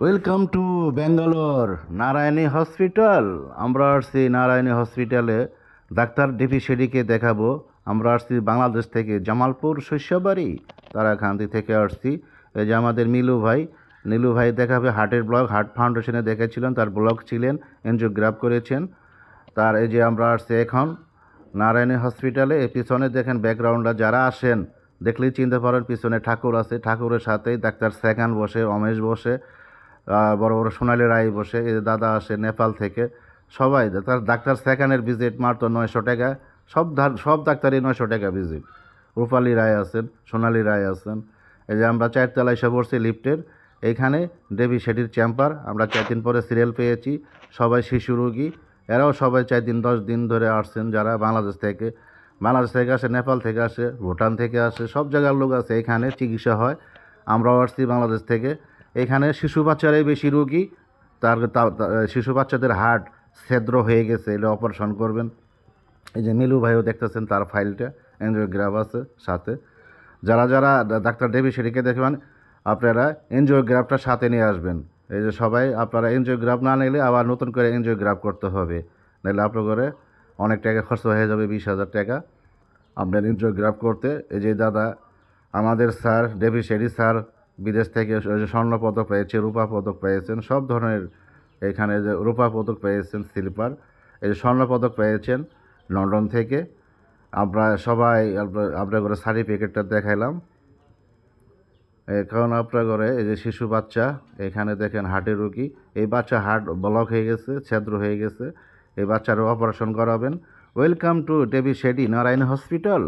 Welcome to Bangalore Narayani hospital. আমরা আসছি নারায়ণী হসপিটালে ডাক্তার ডিপি শেডিকে দেখাবো। আমরা আসছি বাংলাদেশ থেকে, জামালপুর শস্যবাড়ি তারাকান্দি থেকে আসছি। এই যে আমাদের নীলু ভাই দেখাবে হার্টের ব্লক, হার্ট ফাউন্ডেশনে দেখেছিলেন, তার ব্লক ছিলেন, এনজিওগ্রাফ করেছেন তার। এই যে আমরা আসছি এখন নারায়ণী হসপিটালে। এই পিছনে দেখেন ব্যাকগ্রাউন্ডে যারা আসেন দেখলেই চিনতে পারেন, পিছনে ঠাকুর আছে, ঠাকুরের সাথেই ডাক্তার সেকান বসে, অমেশ বসে, বড় বড় সোনালি রায় বসে, এই দাদা আসে নেপাল থেকে। সবাই তার ডাক্তার সেখানের ভিজিট মাত্র 900 টাকা। সব ডাক্তারই 900 টাকা ভিজিট। রূপালী রায় আছেন, সোনালি রায় আছেন। এই যে আমরা 4 তলায় এসে পড়ছি লিফটের। এইখানে দেবী শেঠির চেম্বার। আমরা 4 দিন পরে সিরিয়াল পেয়েছি। সবাই শিশু রোগী, এরাও সবাই 4 দিন 10 দিন ধরে আসছেন। যারা বাংলাদেশ থেকে আসে, নেপাল থেকে আসে, ভুটান থেকে আসে, সব জায়গার লোক আছে এখানে চিকিৎসা হয়। আমরাও আসছি বাংলাদেশ থেকে। এখানে শিশু বাচ্চারাই বেশি রোগী। শিশু বাচ্চাদের হার্ট ছিদ্র হয়ে গেছে, এটা অপারেশন করবেন। এই যে নীলু ভাইও দেখতেছেন, তার ফাইলটা এনজিওগ্রাফ আছে সাথে। যারা যারা ডাক্তার দেবী সেটিকে দেখবেন, আপনারা এনজিওগ্রাফটা সাথে নিয়ে আসবেন। এই যে সবাই আপনারা এনজিওগ্রাফ না নিলে আবার নতুন করে এনজিওগ্রাফ করতে হবে, নাহলে আপনার করে অনেক টাকা খরচ হয়ে যাবে, 20,000 টাকা আপনার এনজিওগ্রাফ করতে। এই যে দাদা আমাদের স্যার দেবী শেঠি স্যার বিদেশ থেকে ওই যে স্বর্ণ পদক পেয়েছে, রূপা পদক পেয়েছেন, সব ধরনের। এখানে যে রূপা পদক পেয়েছেন সিলভার, এই যে স্বর্ণ পদক পেয়েছেন লন্ডন থেকে। আমরা সবাই আপনার করে সার্টিফিকেটটা দেখাইলাম। এখন আপনার ঘরে এই যে শিশু বাচ্চা, এখানে দেখেন হার্টের রুগী। এই বাচ্চা হার্ট ব্লক হয়ে গেছে, ছিদ্র হয়ে গেছে, এই বাচ্চারও অপারেশন করাবেন। Welcome to Devi Shetty Narayana hospital.